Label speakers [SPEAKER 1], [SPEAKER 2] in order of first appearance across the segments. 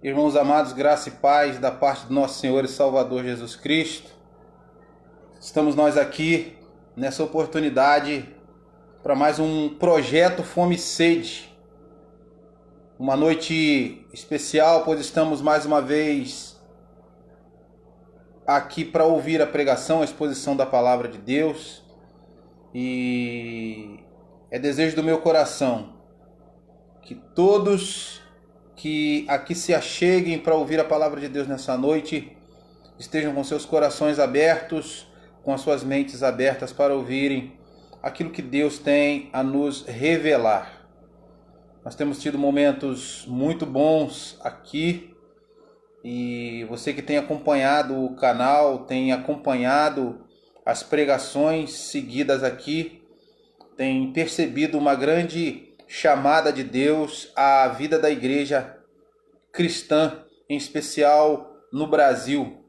[SPEAKER 1] Irmãos amados, graça e paz da parte do nosso Senhor e Salvador Jesus Cristo. Estamos nós aqui nessa oportunidade para mais um projeto Fome e Sede. Uma noite especial, pois estamos mais uma vez aqui para ouvir a pregação, a exposição da palavra de Deus. E é desejo do meu coração que todos que aqui se acheguem para ouvir a palavra de Deus nessa noite estejam com seus corações abertos, com as suas mentes abertas para ouvirem aquilo que Deus tem a nos revelar. Nós temos tido momentos muito bons aqui e você que tem acompanhado o canal, tem acompanhado as pregações seguidas aqui, tem percebido uma grande chamada de Deus à vida da igreja cristã, em especial no Brasil.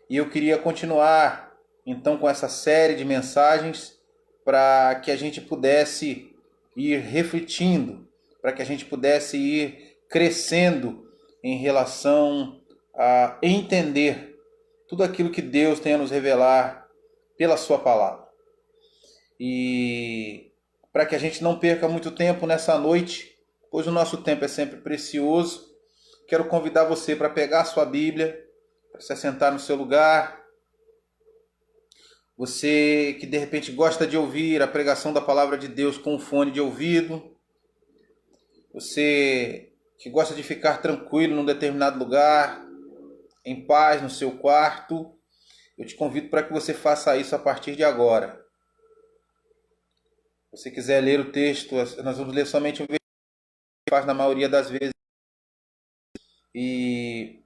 [SPEAKER 1] E eu queria continuar então com essa série de mensagens para que a gente pudesse ir refletindo, para que a gente pudesse ir crescendo em relação a entender tudo aquilo que Deus tem a nos revelar pela sua palavra. E para que a gente não perca muito tempo nessa noite, pois o nosso tempo é sempre precioso, quero convidar você para pegar a sua Bíblia, para se assentar no seu lugar. Você que de repente gosta de ouvir a pregação da palavra de Deus com fone de ouvido. Você que gosta de ficar tranquilo num determinado lugar, em paz no seu quarto. Eu te convido para que você faça isso a partir de agora. Se você quiser ler o texto, nós vamos ler somente um versículo, que faz na maioria das vezes. E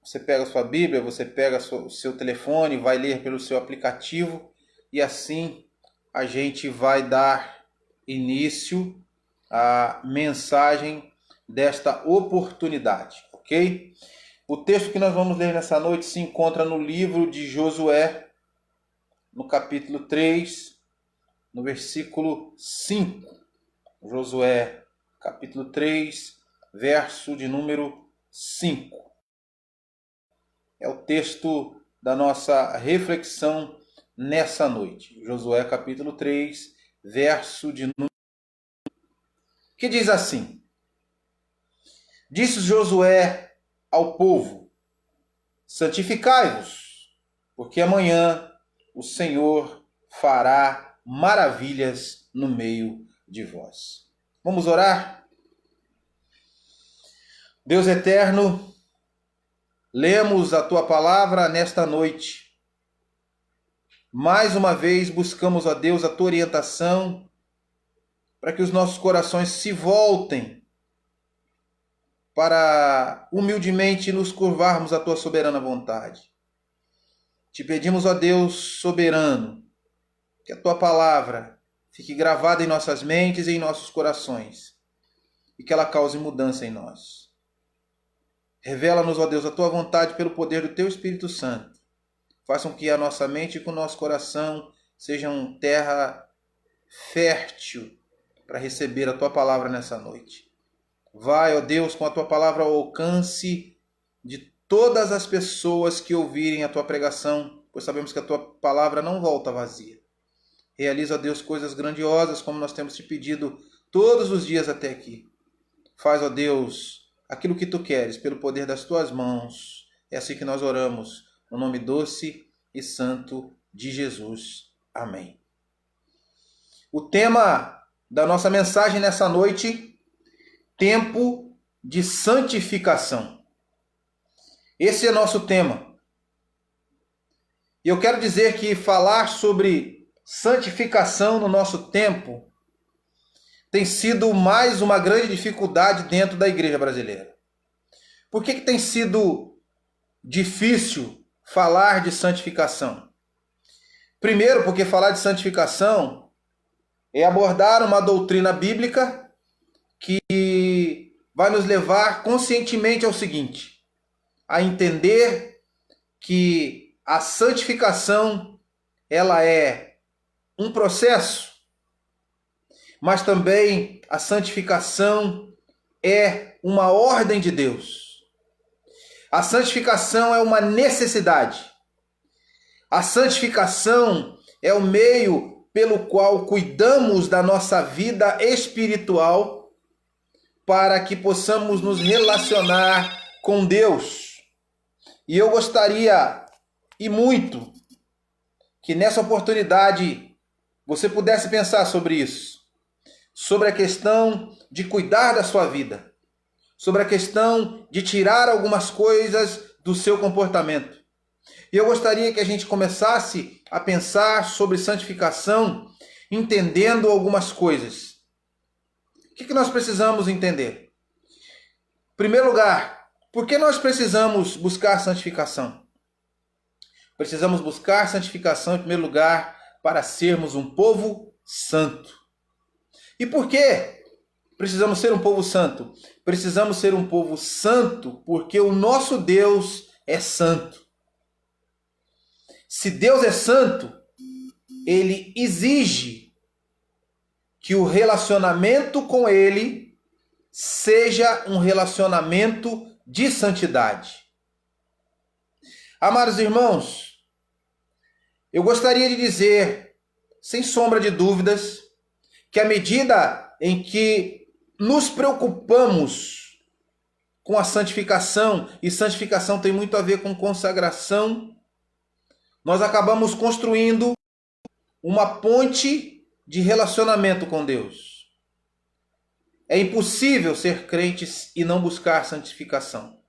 [SPEAKER 1] você pega a sua Bíblia, você pega o seu telefone, vai ler pelo seu aplicativo e assim a gente vai dar início à mensagem desta oportunidade, ok? O texto que nós vamos ler nessa noite se encontra no livro de Josué, no capítulo 3, no versículo 5. Josué, capítulo 3, verso de número 5. É o texto da nossa reflexão nessa noite. Josué, capítulo 3, verso de número 5. Que diz assim: Disse Josué ao povo: Santificai-vos, porque amanhã o Senhor fará maravilhas no meio de vós. Vamos orar? Deus eterno, lemos a tua palavra nesta noite. Mais uma vez buscamos, ó Deus, a tua orientação para que os nossos corações se voltem para humildemente nos curvarmos à tua soberana vontade. Te pedimos, ó Deus soberano, que a tua palavra fique gravada em nossas mentes e em nossos corações e que ela cause mudança em nós. Revela-nos, ó Deus, a tua vontade pelo poder do teu Espírito Santo. Façam que a nossa mente e o nosso coração sejam terra fértil para receber a tua palavra nessa noite. Vai, ó Deus, com a tua palavra ao alcance de todas as pessoas que ouvirem a tua pregação, pois sabemos que a tua palavra não volta vazia. Realiza, ó Deus, coisas grandiosas como nós temos te pedido todos os dias até aqui. Faz, ó Deus, aquilo que tu queres pelo poder das tuas mãos. É assim que nós oramos, no nome doce e santo de Jesus. Amém. O tema da nossa mensagem nessa noite: tempo de santificação. Esse é nosso tema. E eu quero dizer que falar sobre santificação no nosso tempo tem sido mais uma grande dificuldade dentro da igreja brasileira. Por que tem sido difícil falar de santificação? Primeiro, porque falar de santificação é abordar uma doutrina bíblica que vai nos levar conscientemente ao seguinte: a entender que a santificação ela é um processo, mas também a santificação é uma ordem de Deus. A santificação é uma necessidade. A santificação é o meio pelo qual cuidamos da nossa vida espiritual para que possamos nos relacionar com Deus. E eu gostaria, e muito, que nessa oportunidade você pudesse pensar sobre isso, sobre a questão de cuidar da sua vida, sobre a questão de tirar algumas coisas do seu comportamento. E eu gostaria que a gente começasse a pensar sobre santificação, entendendo algumas coisas. O que nós precisamos entender? Em primeiro lugar, por que nós precisamos buscar santificação? Precisamos buscar santificação, em primeiro lugar, para sermos um povo santo. E por que precisamos ser um povo santo? Precisamos ser um povo santo porque o nosso Deus é santo. Se Deus é santo, Ele exige que o relacionamento com Ele seja um relacionamento de santidade. Amados irmãos, eu gostaria de dizer, sem sombra de dúvidas, que à medida em que nos preocupamos com a santificação, e santificação tem muito a ver com consagração, nós acabamos construindo uma ponte de relacionamento com Deus. É impossível ser crente e não buscar santificação.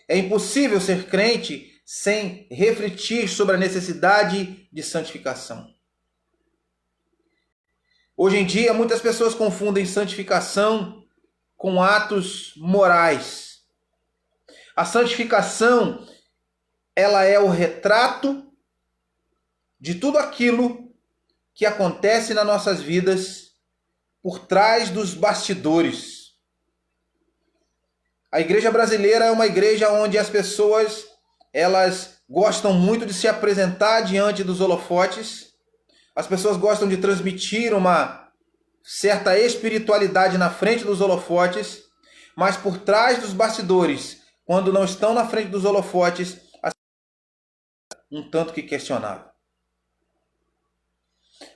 [SPEAKER 1] É impossível ser crente sem refletir sobre a necessidade de santificação. Hoje em dia, muitas pessoas confundem santificação com atos morais. A santificação, ela é o retrato de tudo aquilo que acontece nas nossas vidas por trás dos bastidores. A igreja brasileira é uma igreja onde as pessoas, elas gostam muito de se apresentar diante dos holofotes. As pessoas gostam de transmitir uma certa espiritualidade na frente dos holofotes, mas por trás dos bastidores, quando não estão na frente dos holofotes, um tanto que questionável.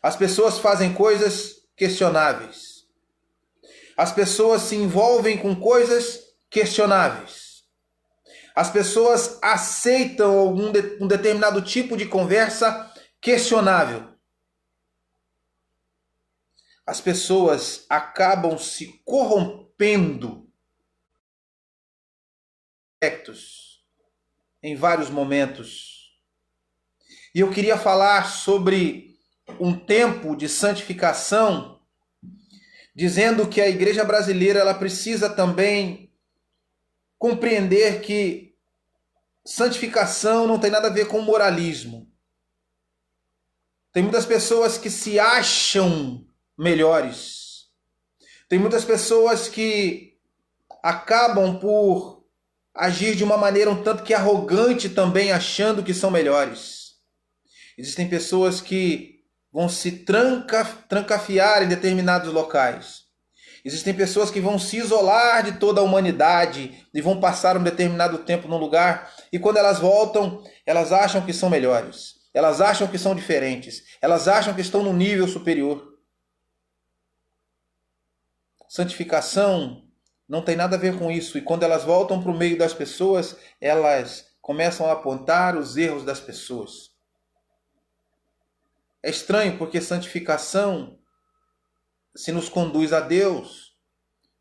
[SPEAKER 1] As pessoas fazem coisas questionáveis. As pessoas se envolvem com coisas questionáveis. As pessoas aceitam um determinado tipo de conversa questionável. As pessoas acabam se corrompendo em vários momentos. E eu queria falar sobre um tempo de santificação, dizendo que a igreja brasileira ela precisa também compreender que santificação não tem nada a ver com moralismo. Tem muitas pessoas que se acham melhores. Tem muitas pessoas que acabam por agir de uma maneira um tanto que arrogante também, achando que são melhores. Existem pessoas que vão se trancafiar em determinados locais. Existem pessoas que vão se isolar de toda a humanidade e vão passar um determinado tempo num lugar e quando elas voltam, elas acham que são melhores. Elas acham que são diferentes. Elas acham que estão num nível superior. Santificação não tem nada a ver com isso. E quando elas voltam para o meio das pessoas, elas começam a apontar os erros das pessoas. É estranho porque santificação, se nos conduz a Deus,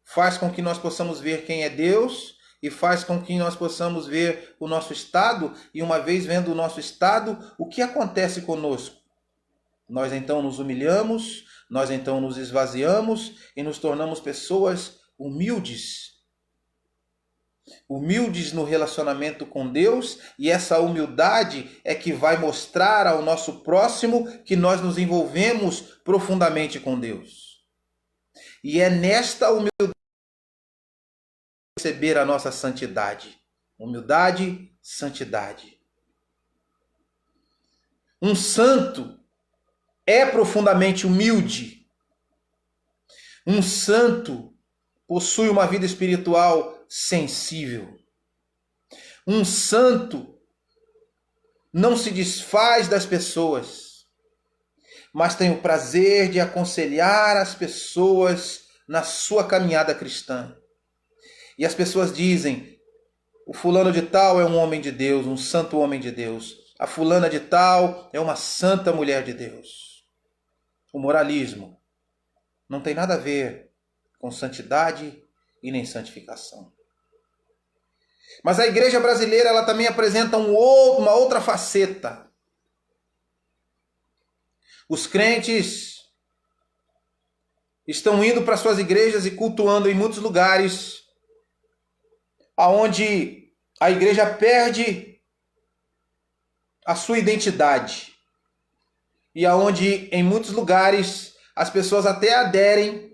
[SPEAKER 1] faz com que nós possamos ver quem é Deus e faz com que nós possamos ver o nosso estado e uma vez vendo o nosso estado, o que acontece conosco? Nós então nos humilhamos, nós então nos esvaziamos e nos tornamos pessoas humildes. Humildes no relacionamento com Deus, e essa humildade é que vai mostrar ao nosso próximo que nós nos envolvemos profundamente com Deus. E é nesta humildade que receber a nossa santidade. Humildade, santidade. Um santo é profundamente humilde. Um santo possui uma vida espiritual sensível. Um santo não se desfaz das pessoas, mas tem o prazer de aconselhar as pessoas na sua caminhada cristã. E as pessoas dizem: o fulano de tal é um homem de Deus, um santo homem de Deus. A fulana de tal é uma santa mulher de Deus. O moralismo não tem nada a ver com santidade e nem santificação. Mas a igreja brasileira, ela também apresenta uma outra faceta. Os crentes estão indo para suas igrejas e cultuando em muitos lugares aonde a igreja perde a sua identidade e aonde em muitos lugares as pessoas até aderem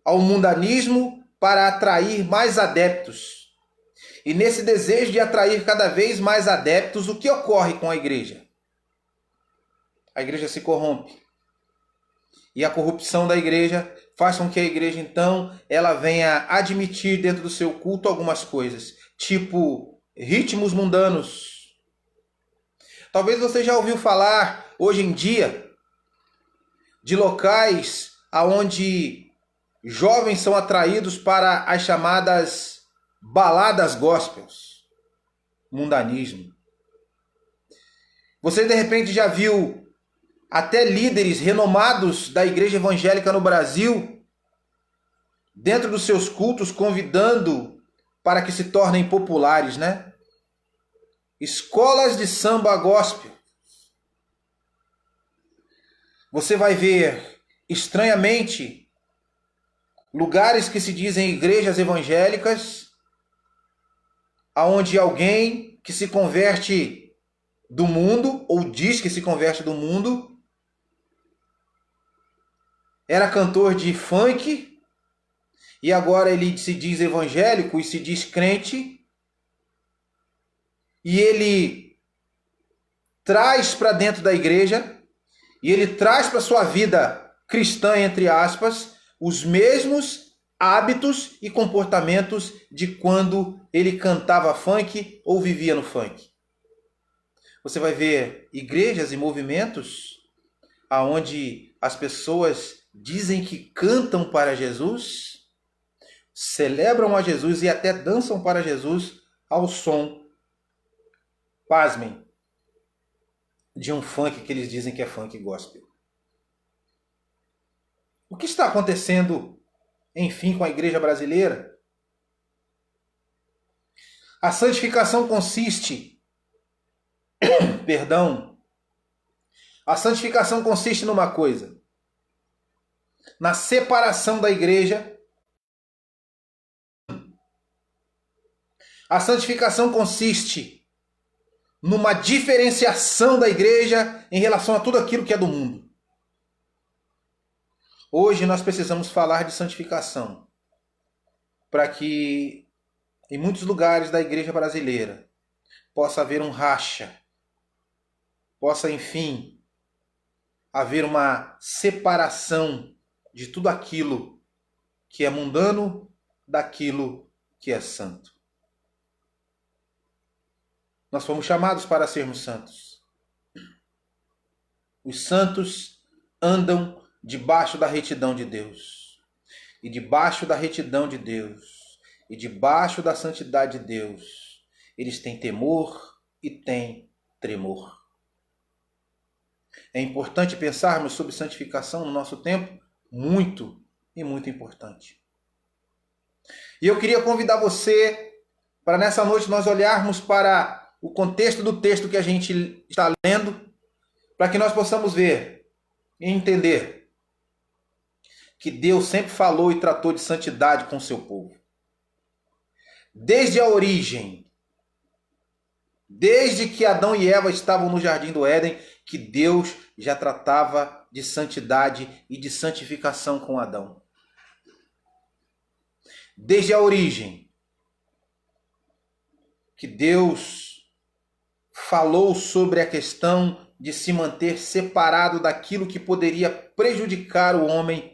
[SPEAKER 1] ao mundanismo para atrair mais adeptos. E nesse desejo de atrair cada vez mais adeptos, o que ocorre com a igreja? A igreja se corrompe. E a corrupção da igreja faz com que a igreja, então, ela venha admitir dentro do seu culto algumas coisas, tipo ritmos mundanos. Talvez você já ouviu falar, hoje em dia, de locais onde jovens são atraídos para as chamadas baladas gospels, mundanismo. Você, de repente, já viu até líderes renomados da igreja evangélica no Brasil, dentro dos seus cultos, convidando para que se tornem populares, né? Escolas de samba gospel. Você vai ver, estranhamente, lugares que se dizem igrejas evangélicas, aonde alguém que se converte do mundo, ou diz que se converte do mundo, era cantor de funk, e agora ele se diz evangélico e se diz crente, e ele traz para dentro da igreja, e ele traz para sua vida cristã, entre aspas, os mesmos hábitos e comportamentos de quando ele cantava funk ou vivia no funk. Você vai ver igrejas e movimentos aonde as pessoas dizem que cantam para Jesus, celebram a Jesus e até dançam para Jesus ao som, pasmem, de um funk que eles dizem que é funk gospel. O que está acontecendo, enfim, com a igreja brasileira? A santificação consiste, a santificação consiste numa coisa: na separação da igreja. A santificação consiste numa diferenciação da igreja em relação a tudo aquilo que é do mundo. Hoje nós precisamos falar de santificação para que em muitos lugares da igreja brasileira possa haver um racha, possa, enfim, haver uma separação de tudo aquilo que é mundano daquilo que é santo. Nós fomos chamados para sermos santos. Os santos andam debaixo da retidão de Deus. E debaixo da retidão de Deus, e debaixo da santidade de Deus, eles têm temor e têm tremor. É importante pensarmos sobre santificação no nosso tempo, muito e muito importante. E eu queria convidar você para nessa noite nós olharmos para o contexto do texto que a gente está lendo, para que nós possamos ver e entender que Deus sempre falou e tratou de santidade com o seu povo. Desde a origem, desde que Adão e Eva estavam no jardim do Éden, que Deus já tratava de santidade e de santificação com Adão. Desde a origem, que Deus falou sobre a questão de se manter separado daquilo que poderia prejudicar o homem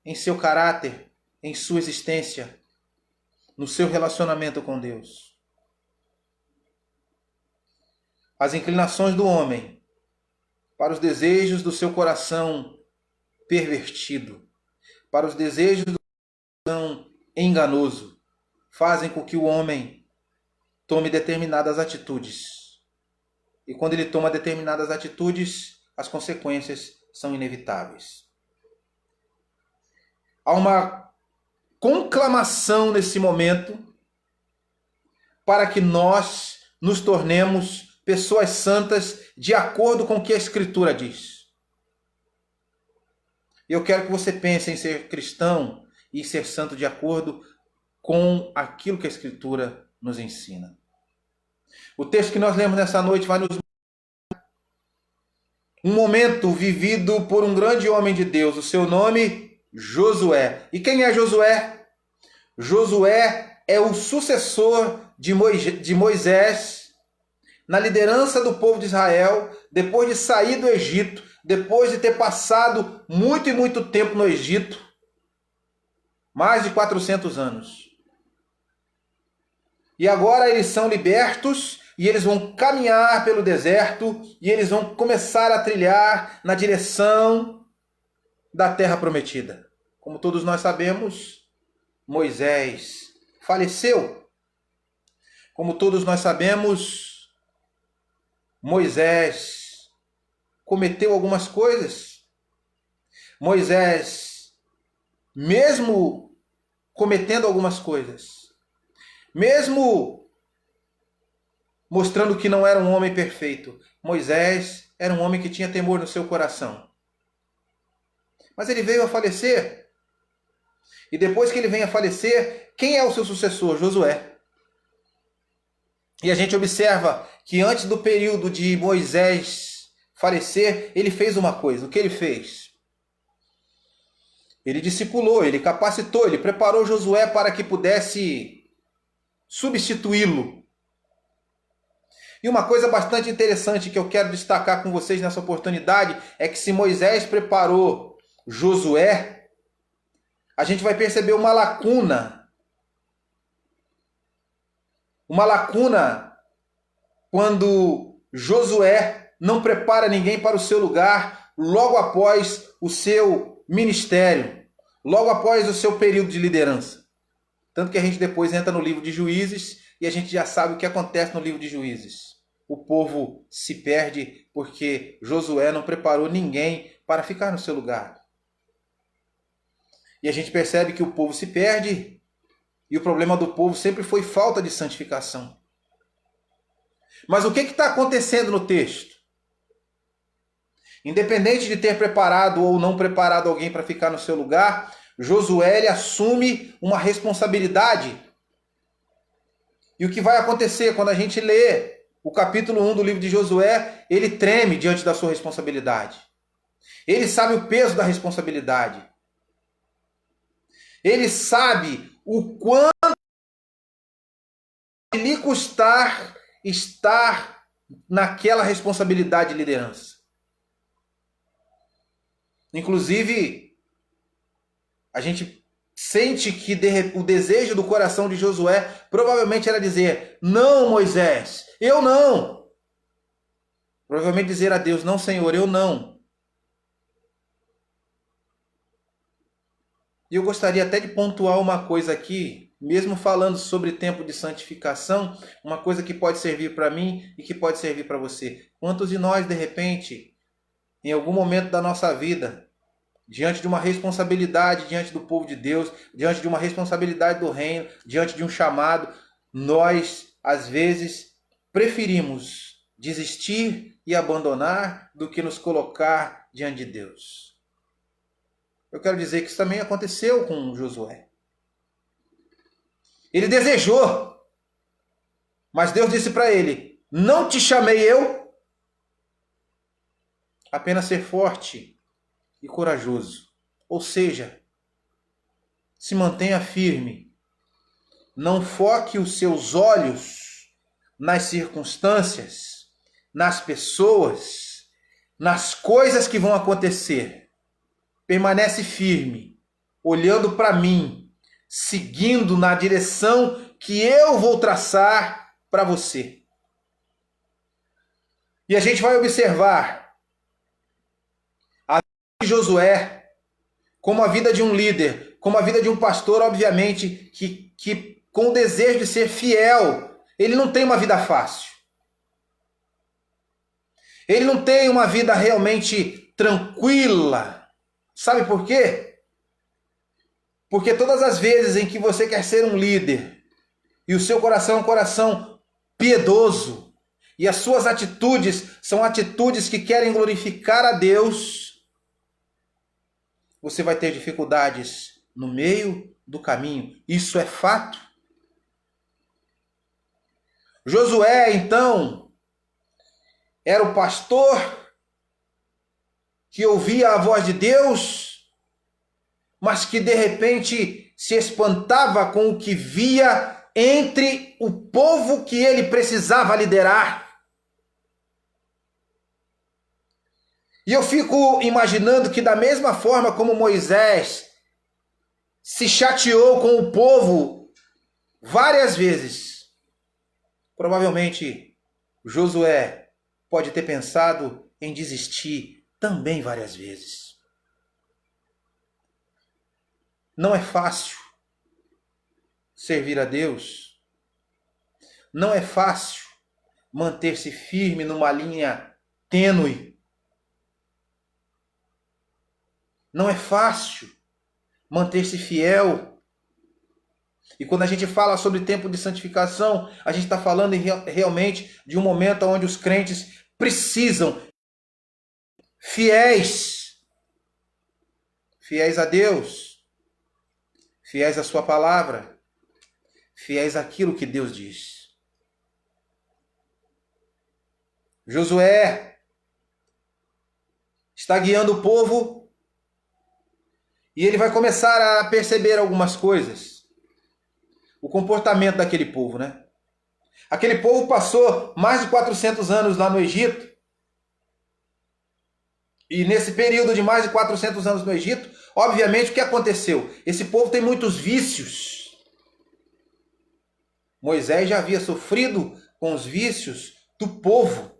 [SPEAKER 1] em seu caráter, em sua existência, no seu relacionamento com Deus. As inclinações do homem para os desejos do seu coração pervertido, para os desejos do coração enganoso, fazem com que o homem tome determinadas atitudes. E quando ele toma determinadas atitudes, as consequências são inevitáveis. Há uma conclamação nesse momento para que nós nos tornemos pessoas santas de acordo com o que a Escritura diz. Eu quero que você pense em ser cristão e ser santo de acordo com aquilo que a Escritura nos ensina. O texto que nós lemos nessa noite vai nos mostrar um momento vivido por um grande homem de Deus, o seu nome, Josué. E quem é Josué? Josué é o sucessor de Moisés na liderança do povo de Israel, depois de sair do Egito, depois de ter passado muito e muito tempo no Egito, mais de 400 anos. E agora eles são libertos e eles vão caminhar pelo deserto e eles vão começar a trilhar na direção da terra prometida. Como todos nós sabemos, Moisés faleceu. Como todos nós sabemos, Moisés cometeu algumas coisas. Moisés, mesmo cometendo algumas coisas, mesmo mostrando que não era um homem perfeito, Moisés era um homem que tinha temor no seu coração. Mas ele veio a falecer. E depois que ele vem a falecer, quem é o seu sucessor? Josué. E a gente observa que antes do período de Moisés falecer, ele fez uma coisa. O que ele fez? Ele discipulou, ele capacitou, ele preparou Josué para que pudesse substituí-lo. E uma coisa bastante interessante que eu quero destacar com vocês nessa oportunidade é que se Moisés preparou Josué, a gente vai perceber uma lacuna. Uma lacuna quando Josué não prepara ninguém para o seu lugar logo após o seu ministério, logo após o seu período de liderança. Tanto que a gente depois entra no livro de Juízes e a gente já sabe o que acontece no livro de Juízes. O povo se perde porque Josué não preparou ninguém para ficar no seu lugar. E a gente percebe que o povo se perde e o problema do povo sempre foi falta de santificação. Mas o que está acontecendo no texto? Independente de ter preparado ou não preparado alguém para ficar no seu lugar, Josué ele assume uma responsabilidade. E o que vai acontecer quando a gente lê o capítulo 1 do livro de Josué, ele treme diante da sua responsabilidade. Ele sabe o peso da responsabilidade. Ele sabe o quanto lhe custar estar naquela responsabilidade de liderança. Inclusive, a gente sente que o desejo do coração de Josué provavelmente era dizer: não, Moisés, eu não. Provavelmente dizer a Deus: não, Senhor, eu não. E eu gostaria até de pontuar uma coisa aqui, mesmo falando sobre tempo de santificação, uma coisa que pode servir para mim e que pode servir para você. Quantos de nós, de repente, em algum momento da nossa vida, diante de uma responsabilidade diante do povo de Deus, diante de uma responsabilidade do reino, diante de um chamado, nós, às vezes, preferimos desistir e abandonar do que nos colocar diante de Deus. Eu quero dizer que isso também aconteceu com Josué. Ele desejou, mas Deus disse para ele: não te chamei eu, apenas ser forte e corajoso. Ou seja, se mantenha firme. Não foque os seus olhos nas circunstâncias, nas pessoas, nas coisas que vão acontecer. Permanece firme, olhando para mim, seguindo na direção que eu vou traçar para você. E a gente vai observar a vida de Josué como a vida de um líder, como a vida de um pastor, obviamente, que com o desejo de ser fiel, ele não tem uma vida fácil. Ele não tem uma vida realmente tranquila. Sabe por quê? Porque todas as vezes em que você quer ser um líder e o seu coração é um coração piedoso e as suas atitudes são atitudes que querem glorificar a Deus, você vai ter dificuldades no meio do caminho. Isso é fato. Josué, então, era o pastor que ouvia a voz de Deus, mas que de repente se espantava com o que via entre o povo que ele precisava liderar. E eu fico imaginando que da mesma forma como Moisés se chateou com o povo várias vezes, provavelmente Josué pode ter pensado em desistir também várias vezes. Não é fácil servir a Deus. Não é fácil manter-se firme numa linha tênue. Não é fácil manter-se fiel. E quando a gente fala sobre tempo de santificação, a gente está falando realmente de um momento onde os crentes precisam fiéis a Deus, fiéis à sua palavra, fiéis àquilo que Deus diz. Josué está guiando o povo e ele vai começar a perceber algumas coisas. O comportamento daquele povo, né? Aquele povo passou mais de 400 anos lá no Egito. E nesse período de mais de 400 anos no Egito, obviamente o que aconteceu? Esse povo tem muitos vícios. Moisés já havia sofrido com os vícios do povo.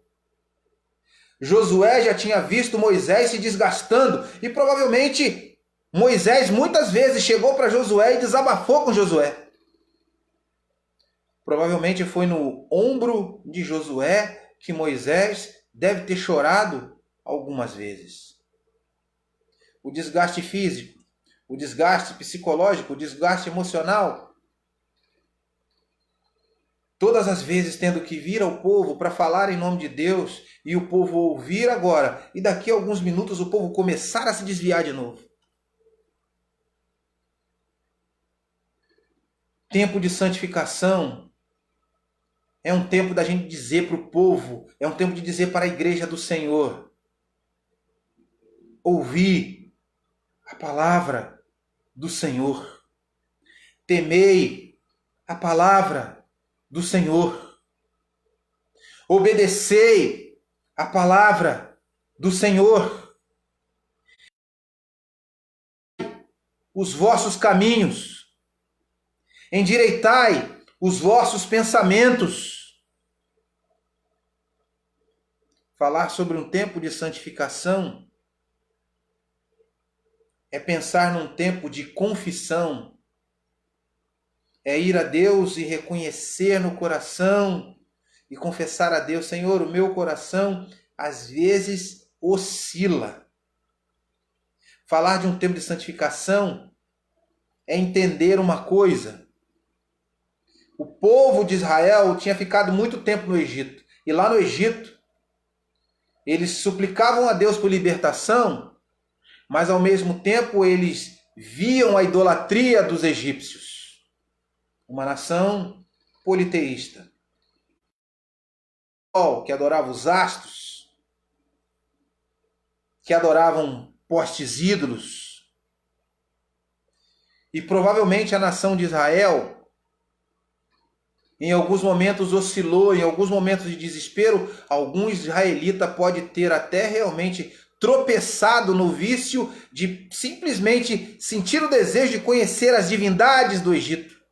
[SPEAKER 1] Josué já tinha visto Moisés se desgastando e provavelmente Moisés muitas vezes chegou para Josué e desabafou com Josué. Provavelmente foi no ombro de Josué que Moisés deve ter chorado algumas vezes. O desgaste físico, o desgaste psicológico, o desgaste emocional. Todas as vezes tendo que vir ao povo para falar em nome de Deus e o povo ouvir agora e daqui a alguns minutos o povo começar a se desviar de novo. Tempo de santificação é um tempo da gente dizer para o povo, é um tempo de dizer para a igreja do Senhor, ouvir a palavra do Senhor, temei a palavra do Senhor, obedecei a palavra do Senhor, os vossos caminhos, endireitai os vossos pensamentos. Falar sobre um tempo de santificação é pensar num tempo de confissão, é ir a Deus e reconhecer no coração e confessar a Deus: Senhor, o meu coração às vezes oscila. Falar de um tempo de santificação é entender uma coisa. O povo de Israel tinha ficado muito tempo no Egito. E lá no Egito, eles suplicavam a Deus por libertação, mas ao mesmo tempo eles viam a idolatria dos egípcios. Uma nação politeísta. Que adorava os astros, que adoravam postes ídolos. E provavelmente a nação de Israel em alguns momentos oscilou, em alguns momentos de desespero, algum israelita pode ter até realmente tropeçado no vício de simplesmente sentir o desejo de conhecer as divindades do Egito.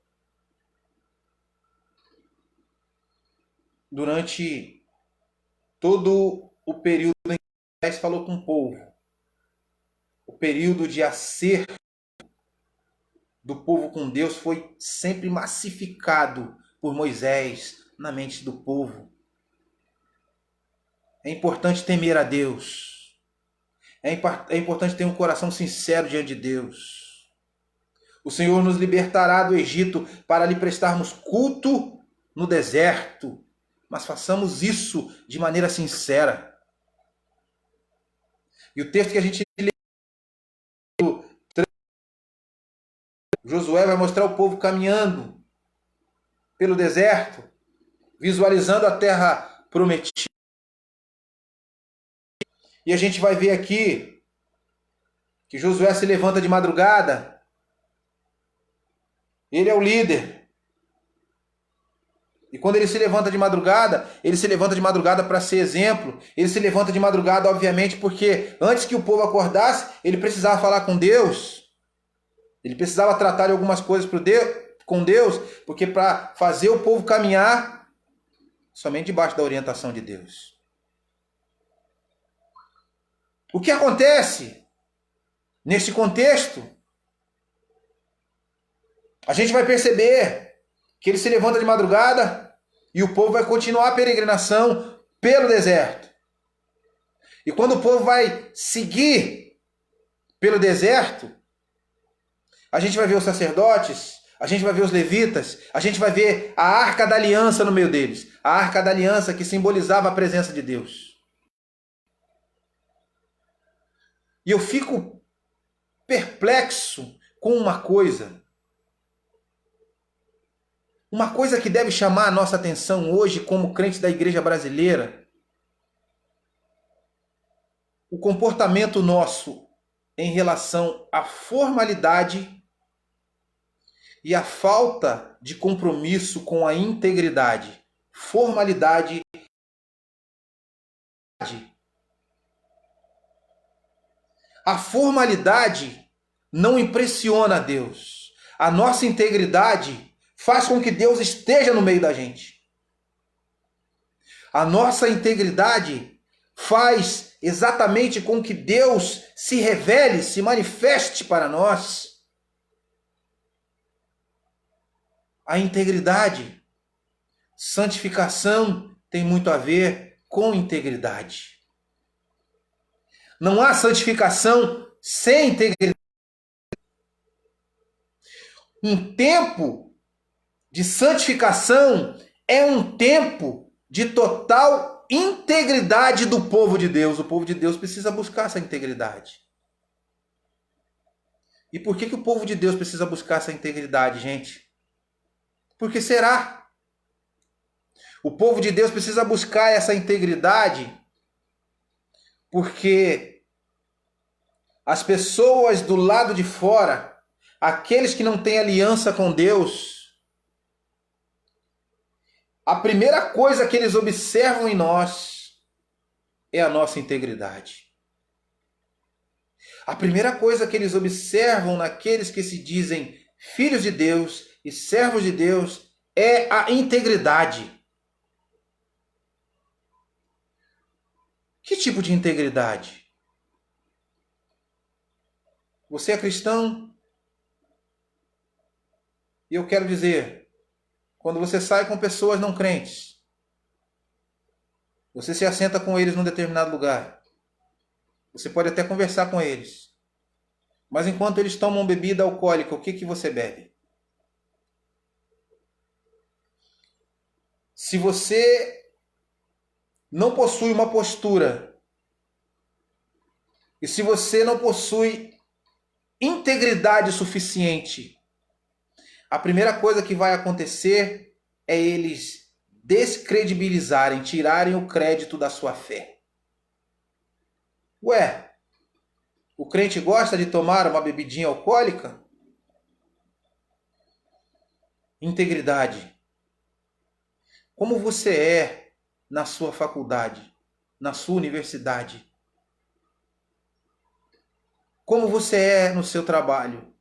[SPEAKER 1] Durante todo o período em que Moisés falou com o povo, o período de acerto do povo com Deus foi sempre massificado por Moisés na mente do povo. É importante temer a Deus. É importante ter um coração sincero diante de Deus. O Senhor nos libertará do Egito para lhe prestarmos culto no deserto. Mas façamos isso de maneira sincera. E o texto que a gente lê, Josué vai mostrar o povo caminhando pelo deserto, visualizando a terra prometida. E a gente vai ver aqui que Josué se levanta de madrugada. Ele é o líder. E quando ele se levanta de madrugada para ser exemplo. Ele se levanta de madrugada, obviamente, porque antes que o povo acordasse, ele precisava falar com Deus. Ele precisava tratar de algumas coisas com Deus, porque para fazer o povo caminhar somente debaixo da orientação de Deus. O que acontece nesse contexto? A gente vai perceber que ele se levanta de madrugada e o povo vai continuar a peregrinação pelo deserto. E quando o povo vai seguir pelo deserto, a gente vai ver os sacerdotes, a gente vai ver os levitas, a gente vai ver a Arca da Aliança no meio deles. A Arca da Aliança que simbolizava a presença de Deus. E eu fico perplexo com uma coisa. Uma coisa que deve chamar a nossa atenção hoje como crentes da igreja brasileira. O comportamento nosso em relação à formalidade e à falta de compromisso com a integridade. Formalidade. A formalidade não impressiona a Deus. A nossa integridade faz com que Deus esteja no meio da gente. A nossa integridade faz exatamente com que Deus se revele, se manifeste para nós. A integridade, santificação tem muito a ver com integridade. Não há santificação sem integridade. Um tempo de santificação é um tempo de total integridade do povo de Deus. O povo de Deus precisa buscar essa integridade. E por que o povo de Deus precisa buscar essa integridade, gente? Por que será? O povo de Deus precisa buscar essa integridade porque as pessoas do lado de fora, aqueles que não têm aliança com Deus, a primeira coisa que eles observam em nós é a nossa integridade. A primeira coisa que eles observam naqueles que se dizem filhos de Deus e servos de Deus é a integridade. Que tipo de integridade? Você é cristão? E eu quero dizer, quando você sai com pessoas não crentes, você se assenta com eles num determinado lugar. Você pode até conversar com eles. Mas enquanto eles tomam bebida alcoólica, o que você bebe? Se você não possui uma postura, e se você não possui integridade suficiente, a primeira coisa que vai acontecer é eles descredibilizarem, tirarem o crédito da sua fé. Ué, o crente gosta de tomar uma bebidinha alcoólica? Integridade. Como você é na sua faculdade, na sua universidade? Como você é no seu trabalho?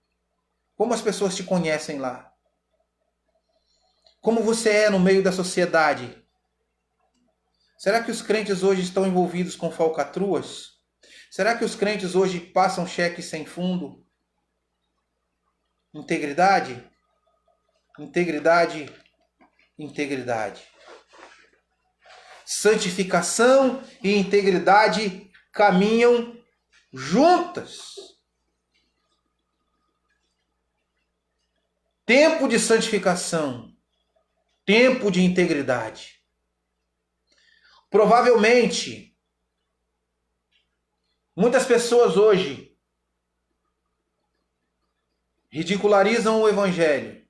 [SPEAKER 1] Como as pessoas te conhecem lá? Como você é no meio da sociedade? Será que os crentes hoje estão envolvidos com falcatruas? Será que os crentes hoje passam cheques sem fundo? Integridade? Integridade, integridade. Santificação e integridade caminham juntas. Tempo de santificação, tempo de integridade. Provavelmente, muitas pessoas hoje ridicularizam o Evangelho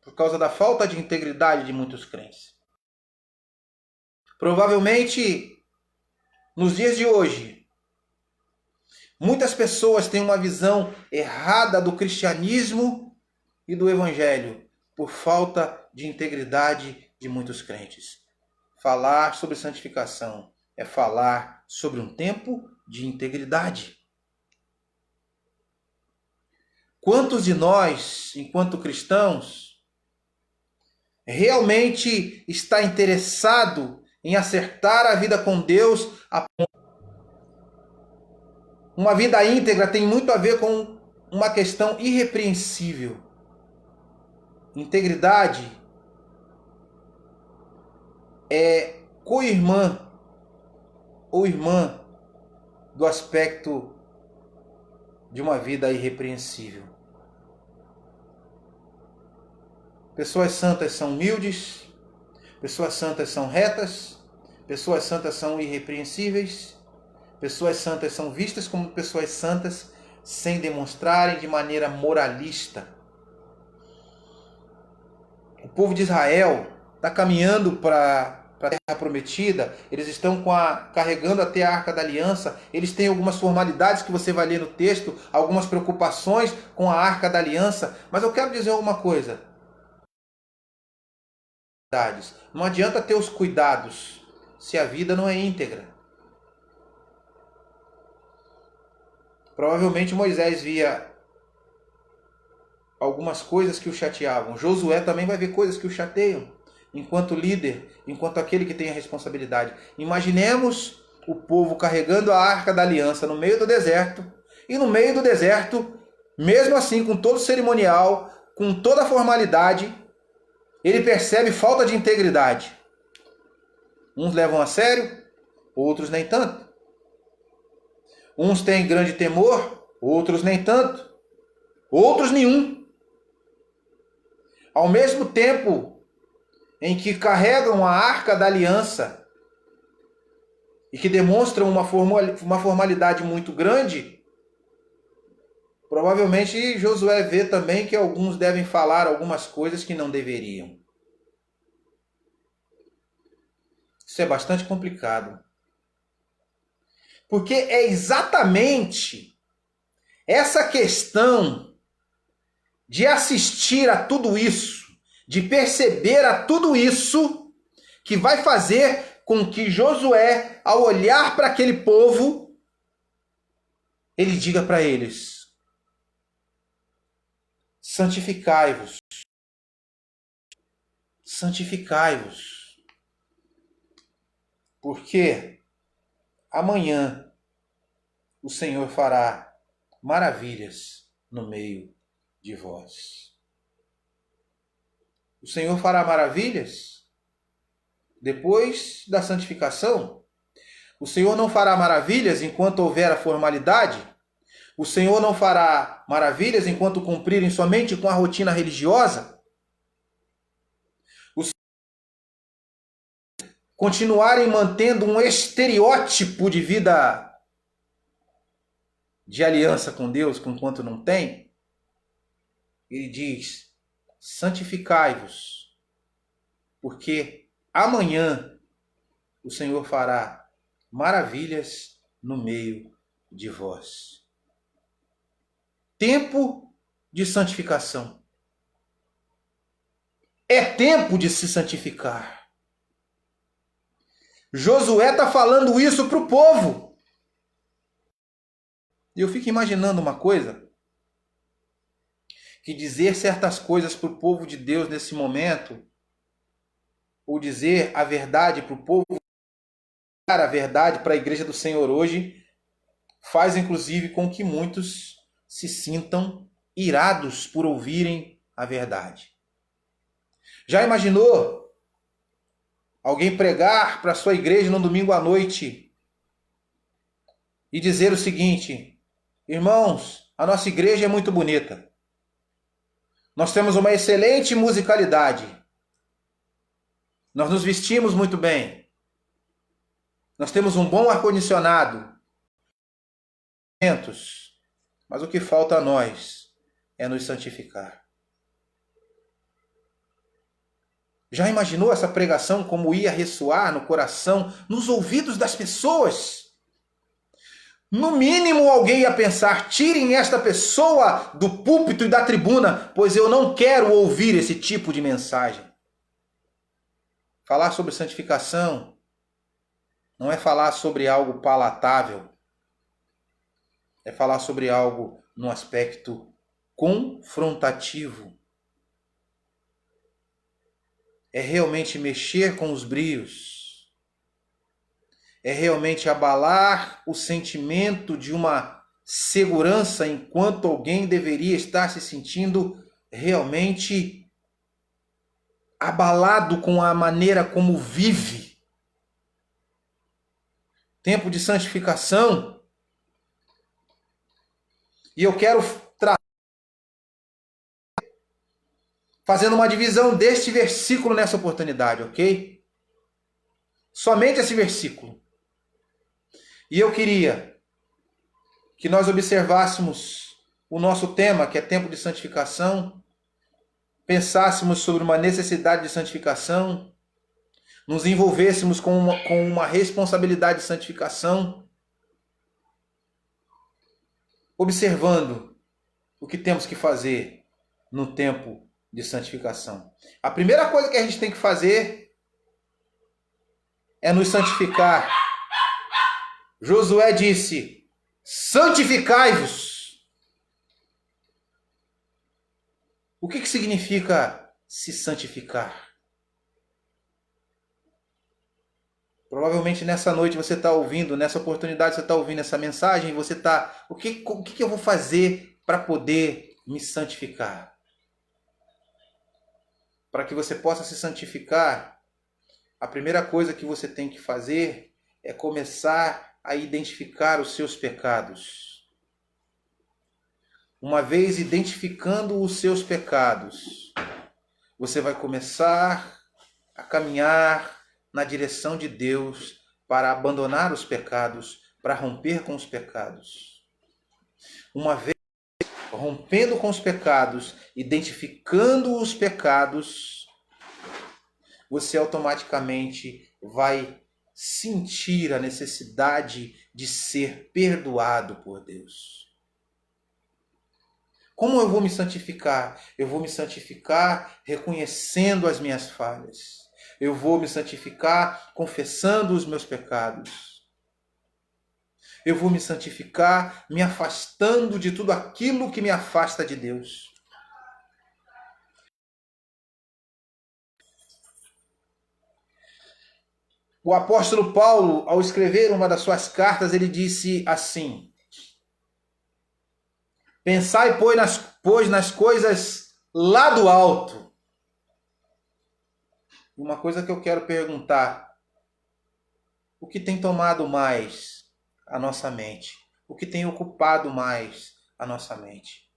[SPEAKER 1] por causa da falta de integridade de muitos crentes. Provavelmente, nos dias de hoje, muitas pessoas têm uma visão errada do cristianismo e do Evangelho por falta de integridade de muitos crentes. Falar sobre santificação é falar sobre um tempo de integridade. Quantos de nós, enquanto cristãos, realmente está interessado em acertar a vida com Deus? Uma vida íntegra tem muito a ver com uma questão irrepreensível. Integridade é co-irmã ou irmã do aspecto de uma vida irrepreensível. Pessoas santas são humildes, pessoas santas são retas, pessoas santas são irrepreensíveis, pessoas santas são vistas como pessoas santas sem demonstrarem de maneira moralista. O povo de Israel está caminhando para a terra prometida, eles estão carregando até a Arca da Aliança, eles têm algumas formalidades que você vai ler no texto, algumas preocupações com a Arca da Aliança, mas eu quero dizer uma coisa. Não adianta ter os cuidados se a vida não é íntegra. Provavelmente Moisés via algumas coisas que o chateavam. Josué também vai ver coisas que o chateiam, enquanto líder, enquanto aquele que tem a responsabilidade. Imaginemos o povo carregando a Arca da Aliança no meio do deserto, e no meio do deserto, mesmo assim, com todo o cerimonial, com toda a formalidade, ele percebe falta de integridade. Uns levam a sério, outros nem tanto. Uns têm grande temor, outros nem tanto. Outros nenhum. Ao mesmo tempo em que carregam a Arca da Aliança e que demonstram uma formalidade muito grande, provavelmente Josué vê também que alguns devem falar algumas coisas que não deveriam. Isso é bastante complicado. Porque é exatamente essa questão de assistir a tudo isso, de perceber a tudo isso, que vai fazer com que Josué, ao olhar para aquele povo, ele diga para eles: santificai-vos. Santificai-vos. Porque amanhã o Senhor fará maravilhas no meio de vós. O Senhor fará maravilhas depois da santificação. O Senhor não fará maravilhas enquanto houver a formalidade. O Senhor não fará maravilhas enquanto cumprirem somente com a rotina religiosa. Continuarem mantendo um estereótipo de vida de aliança com Deus, enquanto não tem. Ele diz: santificai-vos, porque amanhã o Senhor fará maravilhas no meio de vós. Tempo de santificação. É tempo de se santificar. Josué está falando isso para o povo. E eu fico imaginando uma coisa, que dizer certas coisas para o povo de Deus nesse momento, ou dizer a verdade para o povo, a verdade para a igreja do Senhor hoje, faz inclusive com que muitos se sintam irados por ouvirem a verdade. Já imaginou alguém pregar para a sua igreja no domingo à noite e dizer o seguinte: irmãos, a nossa igreja é muito bonita. Nós temos uma excelente musicalidade. Nós nos vestimos muito bem. Nós temos um bom ar-condicionado. Mas o que falta a nós é nos santificar. Já imaginou essa pregação como ia ressoar no coração, nos ouvidos das pessoas? No mínimo alguém ia pensar: tirem esta pessoa do púlpito e da tribuna, pois eu não quero ouvir esse tipo de mensagem. Falar sobre santificação não é falar sobre algo palatável, é falar sobre algo num aspecto confrontativo. É realmente mexer com os brios. É realmente abalar o sentimento de uma segurança enquanto alguém deveria estar se sentindo realmente abalado com a maneira como vive. Tempo de santificação. E eu quero fazendo uma divisão deste versículo nessa oportunidade, ok? Somente esse versículo. E eu queria que nós observássemos o nosso tema, que é tempo de santificação, pensássemos sobre uma necessidade de santificação, nos envolvêssemos com uma responsabilidade de santificação, observando o que temos que fazer no tempo de santificação. A primeira coisa que a gente tem que fazer é nos santificar. Josué disse: santificai-vos. O que significa se santificar? Provavelmente nessa noite você está ouvindo, nessa oportunidade você está ouvindo essa mensagem, e você está: o que eu vou fazer para poder me santificar? Para que você possa se santificar, a primeira coisa que você tem que fazer é começar a identificar os seus pecados. Uma vez identificando os seus pecados, você vai começar a caminhar na direção de Deus para abandonar os pecados, para romper com os pecados. Uma vez rompendo com os pecados, identificando os pecados, você automaticamente vai sentir a necessidade de ser perdoado por Deus. Como eu vou me santificar? Eu vou me santificar reconhecendo as minhas falhas. Eu vou me santificar confessando os meus pecados. Eu vou me santificar me afastando de tudo aquilo que me afasta de Deus. O apóstolo Paulo, ao escrever uma das suas cartas, ele disse assim: pensai, pois, nas coisas lá do alto. Uma coisa que eu quero perguntar: o que tem tomado mais a nossa mente? O que tem ocupado mais a nossa mente?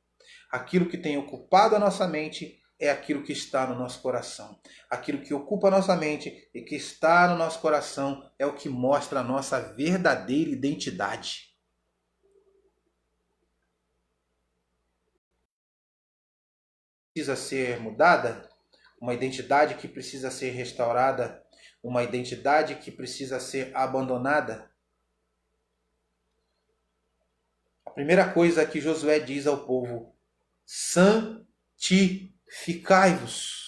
[SPEAKER 1] Aquilo que tem ocupado a nossa mente é aquilo que está no nosso coração. Aquilo que ocupa a nossa mente e que está no nosso coração é o que mostra a nossa verdadeira identidade. Precisa ser mudada, uma identidade que precisa ser restaurada, uma identidade que precisa ser abandonada. A primeira coisa que Josué diz ao povo: santificai-vos.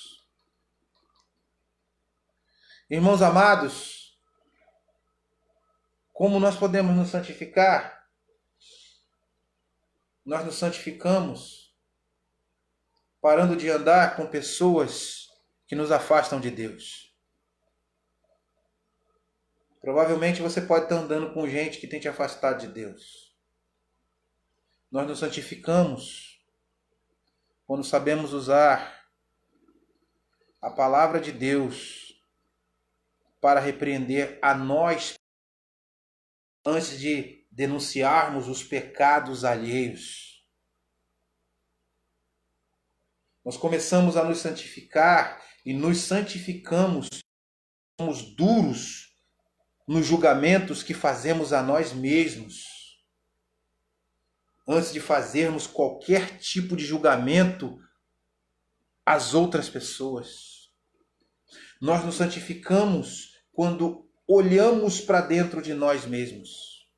[SPEAKER 1] Irmãos amados, como nós podemos nos santificar? nós nos santificamos parando de andar com pessoas que nos afastam de Deus. Provavelmente você pode estar andando com gente que tem te afastado de Deus. Nós nos santificamos quando sabemos usar a palavra de Deus para repreender a nós antes de denunciarmos os pecados alheios. Nós começamos a nos santificar e nos santificamos, somos duros nos julgamentos que fazemos a nós mesmos. Antes de fazermos qualquer tipo de julgamento às outras pessoas. Nós nos santificamos quando olhamos para dentro de nós mesmos.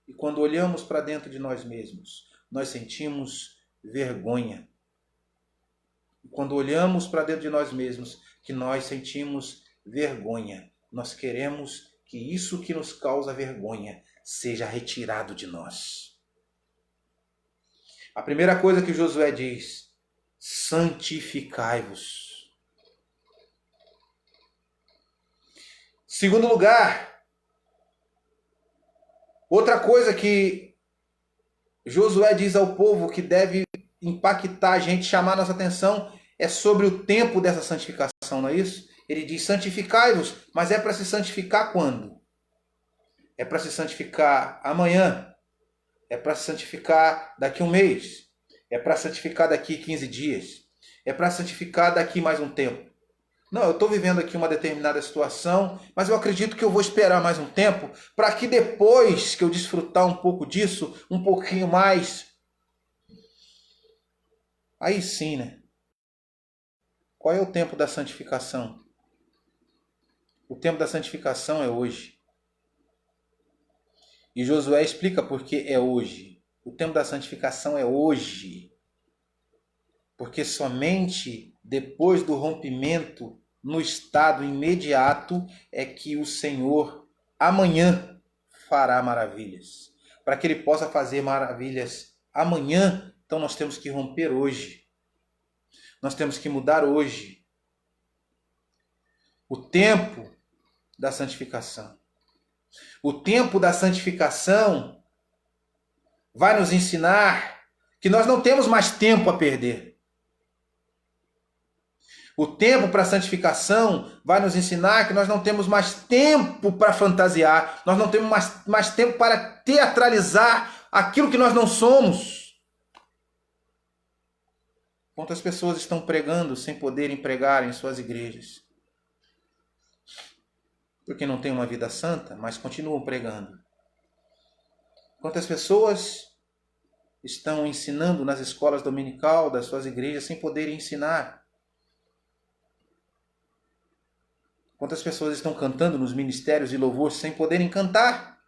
[SPEAKER 1] E quando olhamos para dentro de nós mesmos, nós sentimos vergonha. E quando olhamos para dentro de nós mesmos, que nós sentimos vergonha, nós queremos que isso que nos causa vergonha seja retirado de nós. A primeira coisa que Josué diz: santificai-vos. Segundo lugar, outra coisa que Josué diz ao povo que deve impactar a gente, chamar a nossa atenção, é sobre o tempo dessa santificação, não é isso? Ele diz: santificai-vos, mas é para se santificar quando? É para se santificar amanhã, é para se santificar daqui a um mês, é para santificar daqui 15 dias, é para santificar daqui mais um tempo. Não, eu estou vivendo aqui uma determinada situação, mas eu acredito que eu vou esperar mais um tempo para que depois que eu desfrutar um pouco disso, um pouquinho mais, aí sim, né? Qual é o tempo da santificação? O tempo da santificação é hoje. E Josué explica por que é hoje. O tempo da santificação é hoje. Porque somente depois do rompimento, no estado imediato, é que o Senhor amanhã fará maravilhas. Para que Ele possa fazer maravilhas amanhã, então nós temos que romper hoje. Nós temos que mudar hoje. O tempo da santificação. O tempo da santificação vai nos ensinar que nós não temos mais tempo a perder. O tempo para a santificação vai nos ensinar que nós não temos mais tempo para fantasiar, nós não temos mais tempo para teatralizar aquilo que nós não somos. Quantas pessoas estão pregando sem poderem pregar em suas igrejas? Porque não têm uma vida santa, mas continuam pregando. Quantas pessoas estão ensinando nas escolas dominical das suas igrejas sem poderem ensinar? Quantas pessoas estão cantando nos ministérios de louvor sem poderem cantar?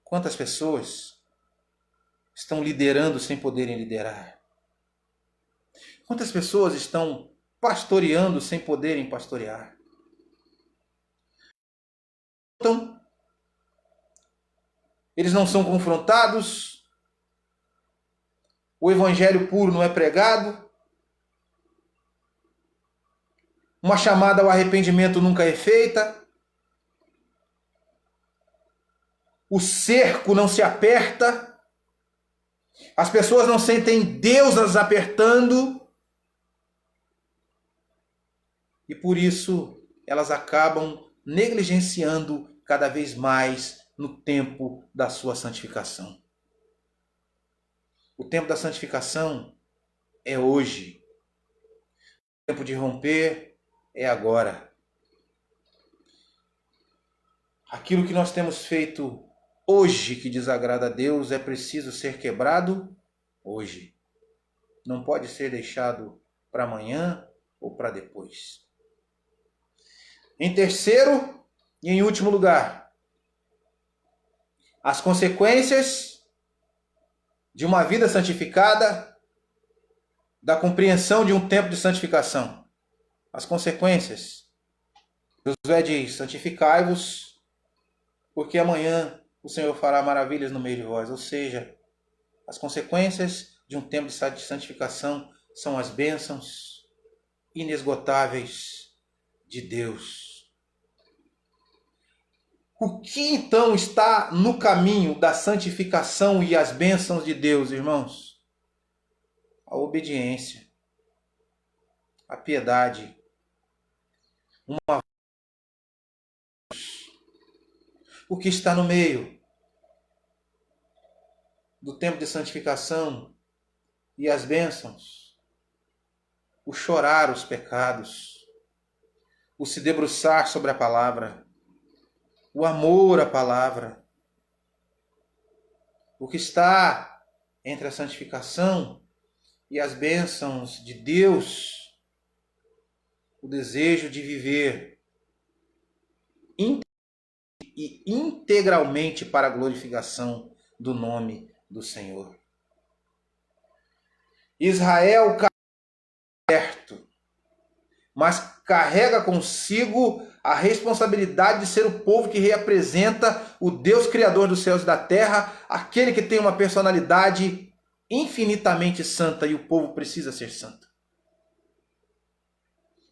[SPEAKER 1] Quantas pessoas estão liderando sem poderem liderar? Quantas pessoas estão pastoreando sem poderem pastorear? Então, eles não são confrontados, o evangelho puro não é pregado, uma chamada ao arrependimento nunca é feita, o cerco não se aperta, as pessoas não sentem Deus as apertando, e por isso elas acabam negligenciando cada vez mais no tempo da sua santificação. O tempo da santificação é hoje. O tempo de romper é agora. Aquilo que nós temos feito hoje que desagrada a Deus é preciso ser quebrado hoje. Não pode ser deixado para amanhã ou para depois. Em terceiro e em último lugar, as consequências de uma vida santificada, da compreensão de um tempo de santificação. As consequências. Josué diz: santificai-vos, porque amanhã o Senhor fará maravilhas no meio de vós. Ou seja, as consequências de um tempo de santificação são as bênçãos inesgotáveis de Deus. O que então está no caminho da santificação e as bênçãos de Deus, irmãos? A obediência, a piedade, o que está no meio do tempo de santificação e as bênçãos, o chorar os pecados, o se debruçar sobre a palavra, o amor à palavra. O que está entre a santificação e as bênçãos de Deus, o desejo de viver e integralmente para a glorificação do nome do Senhor. Israel certo, mas carrega consigo a responsabilidade de ser o povo que representa o Deus Criador dos céus e da terra, aquele que tem uma personalidade infinitamente santa, e o povo precisa ser santo.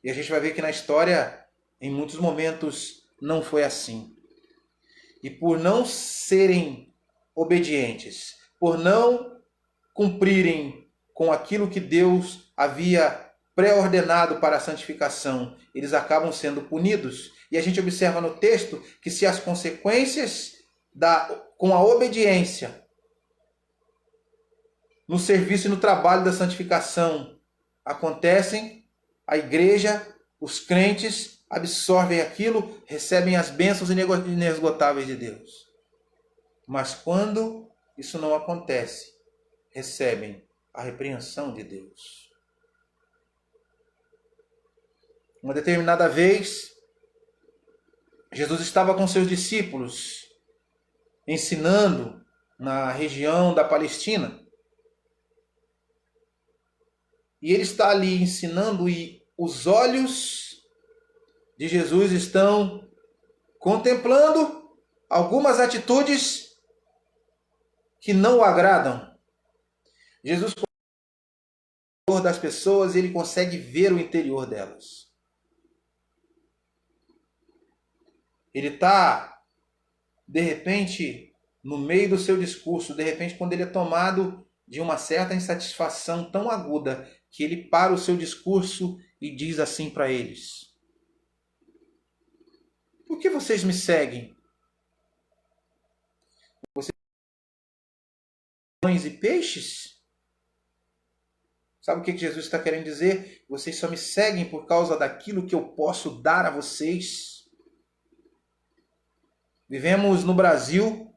[SPEAKER 1] E a gente vai ver que na história, em muitos momentos, não foi assim. E por não serem obedientes, por não cumprirem com aquilo que Deus havia pré-ordenado para a santificação, eles acabam sendo punidos. E a gente observa no texto que se as consequências com a obediência no serviço e no trabalho da santificação acontecem, a igreja, os crentes absorvem aquilo, recebem as bênçãos inesgotáveis de Deus. Mas quando isso não acontece, recebem a repreensão de Deus. Uma determinada vez, Jesus estava com seus discípulos, ensinando na região da Palestina. E ele está ali ensinando e os olhos de Jesus estão contemplando algumas atitudes que não o agradam. Jesus conhece o interior das pessoas e ele consegue ver o interior delas. Ele está, de repente, no meio do seu discurso, de repente, quando ele é tomado de uma certa insatisfação tão aguda, que ele para o seu discurso e diz assim para eles: por que vocês me seguem? Vocês são pães e peixes? Sabe o que Jesus está querendo dizer? Vocês só me seguem por causa daquilo que eu posso dar a vocês. Vivemos no Brasil,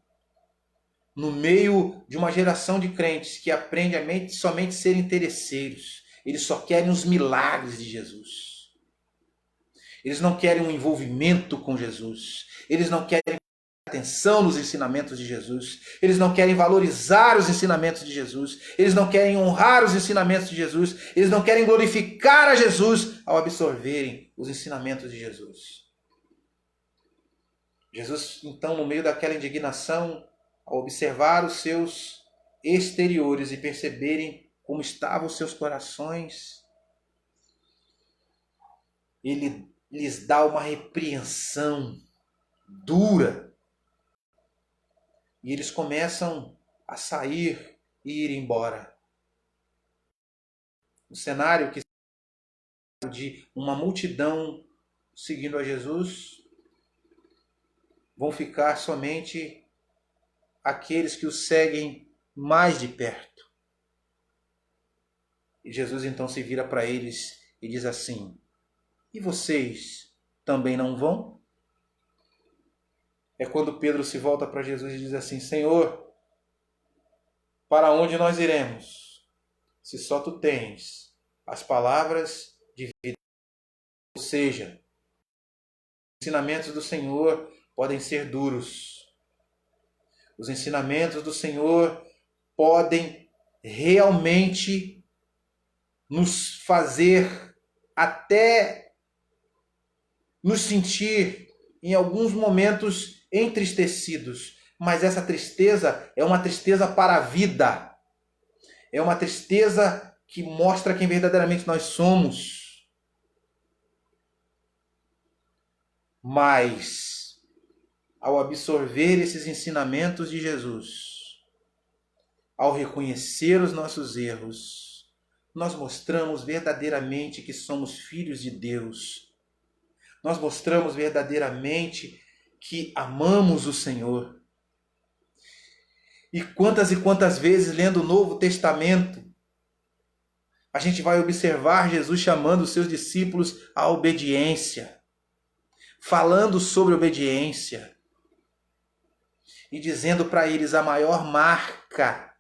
[SPEAKER 1] no meio de uma geração de crentes que aprende a somente ser interesseiros. Eles só querem os milagres de Jesus. Eles não querem um envolvimento com Jesus. Eles não querem atenção nos ensinamentos de Jesus. Eles não querem valorizar os ensinamentos de Jesus. Eles não querem honrar os ensinamentos de Jesus. Eles não querem glorificar a Jesus ao absorverem os ensinamentos de Jesus. Jesus, então, no meio daquela indignação, ao observar os seus exteriores e perceberem como estavam os seus corações, ele lhes dá uma repreensão dura. E eles começam a sair e ir embora. O cenário que de uma multidão seguindo a Jesus, vão ficar somente aqueles que o seguem mais de perto. E Jesus então se vira para eles e diz assim: e vocês também não vão? É quando Pedro se volta para Jesus e diz assim: Senhor, para onde nós iremos, se só tu tens as palavras de vida? Ou seja, os ensinamentos do Senhor podem ser duros. Os ensinamentos do Senhor podem realmente nos fazer até nos sentir em alguns momentos entristecidos, Mas essa tristeza é uma tristeza para a vida. É uma tristeza que mostra quem verdadeiramente nós somos. Mas, ao absorver esses ensinamentos de Jesus, ao reconhecer os nossos erros, nós mostramos verdadeiramente que somos filhos de Deus. Nós mostramos verdadeiramente que amamos o Senhor. E quantas vezes, lendo o Novo Testamento, a gente vai observar Jesus chamando os seus discípulos à obediência, falando sobre obediência e dizendo para eles: a maior marca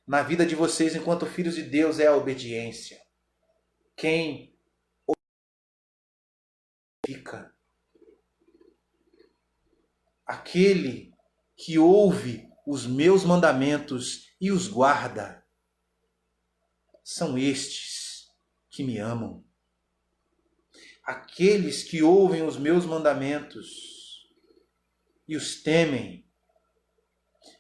[SPEAKER 1] na vida de vocês enquanto filhos de Deus é a obediência. Quem fica? Aquele que ouve os meus mandamentos e os guarda. São estes que me amam. Aqueles que ouvem os meus mandamentos e os temem.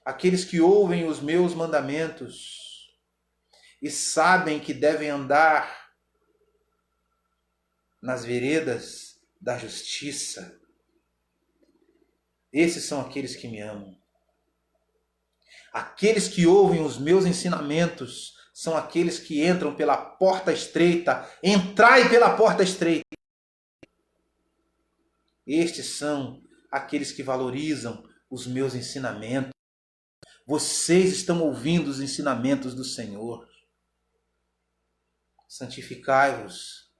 [SPEAKER 1] Aqueles que ouvem os meus mandamentos e sabem que devem andar nas veredas da justiça. Esses são aqueles que me amam. Aqueles que ouvem os meus ensinamentos são aqueles que entram pela porta estreita. Entrai pela porta estreita. Estes são aqueles que valorizam os meus ensinamentos. Vocês estão ouvindo os ensinamentos do Senhor. Santificai-vos.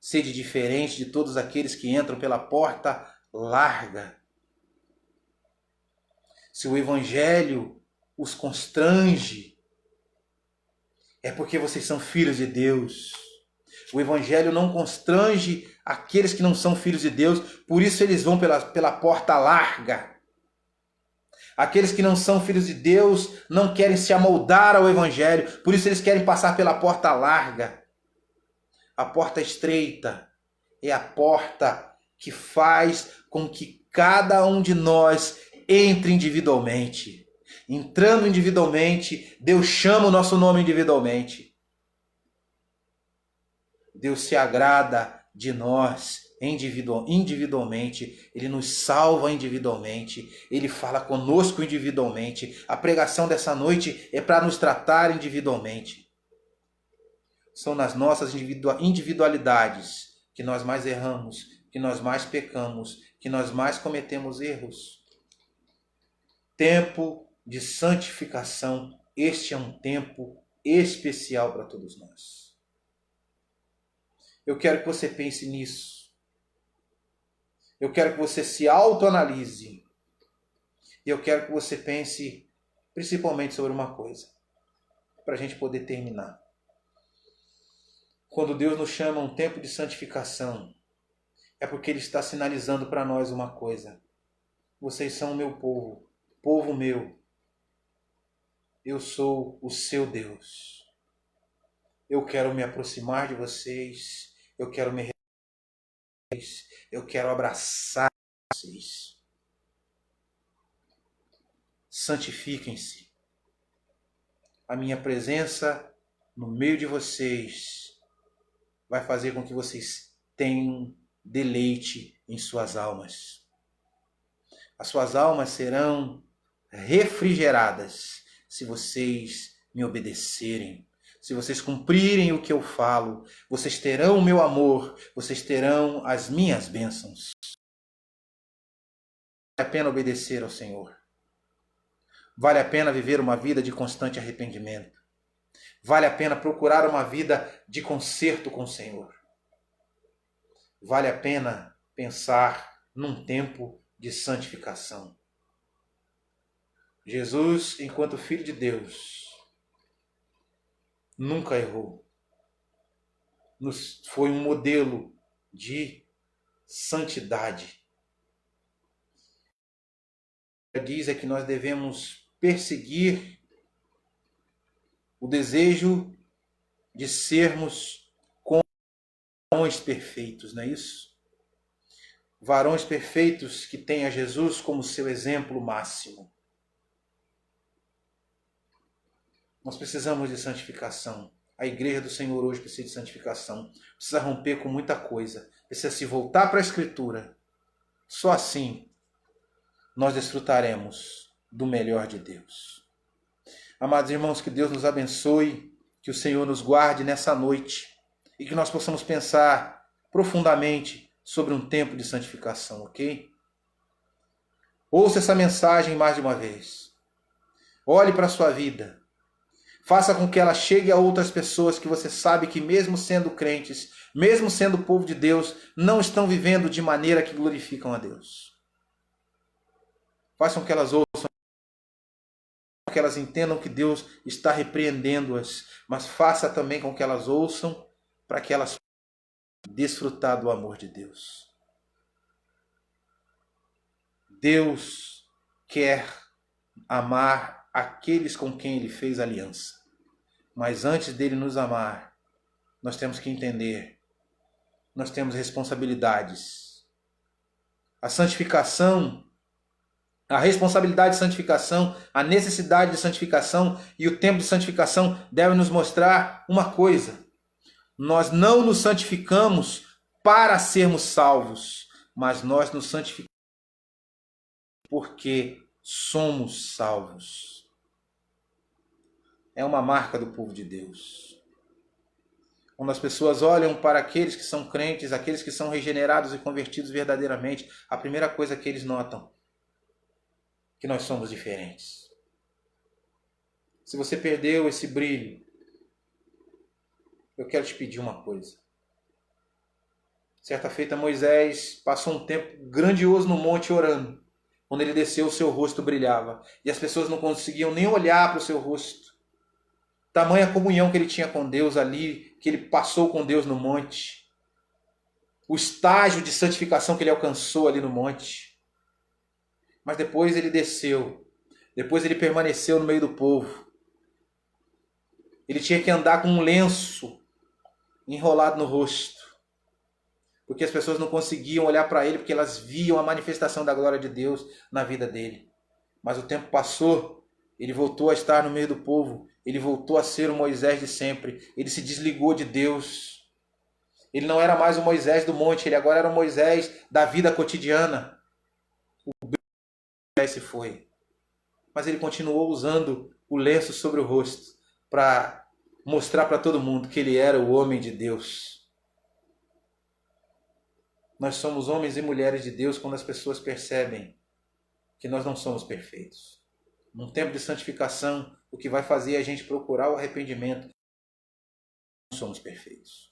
[SPEAKER 1] Sede diferente de todos aqueles que entram pela porta larga. Se o Evangelho os constrange, é porque vocês são filhos de Deus. O Evangelho não constrange aqueles que não são filhos de Deus, por isso eles vão pela porta larga. Aqueles que não são filhos de Deus não querem se amoldar ao Evangelho, por isso eles querem passar pela porta larga. A porta estreita é a porta que faz com que cada um de nós entre individualmente. Entrando individualmente, Deus chama o nosso nome individualmente. Deus se agrada de nós individualmente. Ele nos salva individualmente. Ele fala conosco individualmente. A pregação dessa noite é para nos tratar individualmente. São nas nossas individualidades que nós mais erramos, que nós mais pecamos, que nós mais cometemos erros. Tempo de santificação. Este é um tempo especial para todos nós. Eu quero que você pense nisso. Eu quero que você se autoanalise. E eu quero que você pense principalmente sobre uma coisa, para a gente poder terminar. Quando Deus nos chama a um tempo de santificação, é porque Ele está sinalizando para nós uma coisa. Vocês são o meu povo, povo meu. Eu sou o seu Deus. Eu quero me aproximar de vocês. Eu quero me vocês. Eu quero abraçar vocês. Santifiquem-se. A minha presença no meio de vocês vai fazer com que vocês tenham deleite em suas almas. As suas almas serão refrigeradas se vocês me obedecerem. Se vocês cumprirem o que eu falo, vocês terão o meu amor, vocês terão as minhas bênçãos. Vale a pena obedecer ao Senhor. Vale a pena viver uma vida de constante arrependimento. Vale a pena procurar uma vida de conserto com o Senhor. Vale a pena pensar num tempo de santificação. Jesus, enquanto Filho de Deus, nunca errou. Foi um modelo de santidade. Diz é que nós devemos perseguir o desejo de sermos homens perfeitos, não é isso? varões perfeitos que têm a Jesus como seu exemplo máximo. Nós precisamos de santificação. A igreja do Senhor hoje precisa de santificação. Precisa romper com muita coisa. Precisa se voltar para a Escritura. Só assim nós desfrutaremos do melhor de Deus. Amados irmãos, que Deus nos abençoe, que o Senhor nos guarde nessa noite e que nós possamos pensar profundamente sobre um tempo de santificação, ok? Ouça essa mensagem mais de uma vez. Olhe para a sua vida. Faça com que ela chegue a outras pessoas que você sabe que, mesmo sendo crentes, mesmo sendo povo de Deus, não estão vivendo de maneira que glorificam a Deus. Faça com que elas ouçam, que elas entendam que Deus está repreendendo-as, mas faça também com que elas ouçam para que elas possam desfrutar do amor de Deus. Deus quer amar aqueles com quem Ele fez aliança. Mas antes dele nos amar, nós temos que entender, nós temos responsabilidades. A santificação, a responsabilidade de santificação, a necessidade de santificação e o tempo de santificação devem nos mostrar uma coisa. Nós não nos santificamos para sermos salvos, mas nós nos santificamos porque somos salvos. É uma marca do povo de Deus. Quando as pessoas olham para aqueles que são crentes, aqueles que são regenerados e convertidos verdadeiramente, a primeira coisa que eles notam é que nós somos diferentes. Se você perdeu esse brilho, eu quero te pedir uma coisa. Certa feita, Moisés passou um tempo grandioso no monte orando. Quando ele desceu, o seu rosto brilhava. E as pessoas não conseguiam nem olhar para o seu rosto. Tamanha comunhão que ele tinha com Deus ali, que ele passou com Deus no monte. O estágio de santificação que ele alcançou ali no monte. Mas depois ele desceu. Depois ele permaneceu no meio do povo. Ele tinha que andar com um lenço enrolado no rosto. Porque as pessoas não conseguiam olhar para ele, porque elas viam a manifestação da glória de Deus na vida dele. Mas o tempo passou, ele voltou a estar no meio do povo, ele voltou a ser o Moisés de sempre, ele se desligou de Deus. Ele não era mais o Moisés do monte, ele agora era o Moisés da vida cotidiana. O Moisés se foi. Mas ele continuou usando o lenço sobre o rosto para mostrar para todo mundo que ele era o homem de Deus. Nós somos homens e mulheres de Deus quando as pessoas percebem que nós não somos perfeitos. Num tempo de santificação, o que vai fazer é a gente procurar o arrependimento. Não somos perfeitos.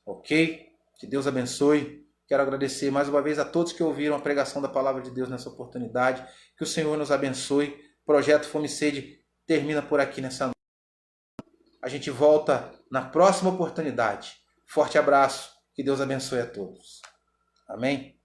[SPEAKER 1] Ok? Que Deus abençoe. Quero agradecer mais uma vez a todos que ouviram a pregação da Palavra de Deus nessa oportunidade. Que o Senhor nos abençoe. O projeto Fome e Sede termina por aqui nessa noite. A gente volta na próxima oportunidade. Forte abraço. Que Deus abençoe a todos. Amém?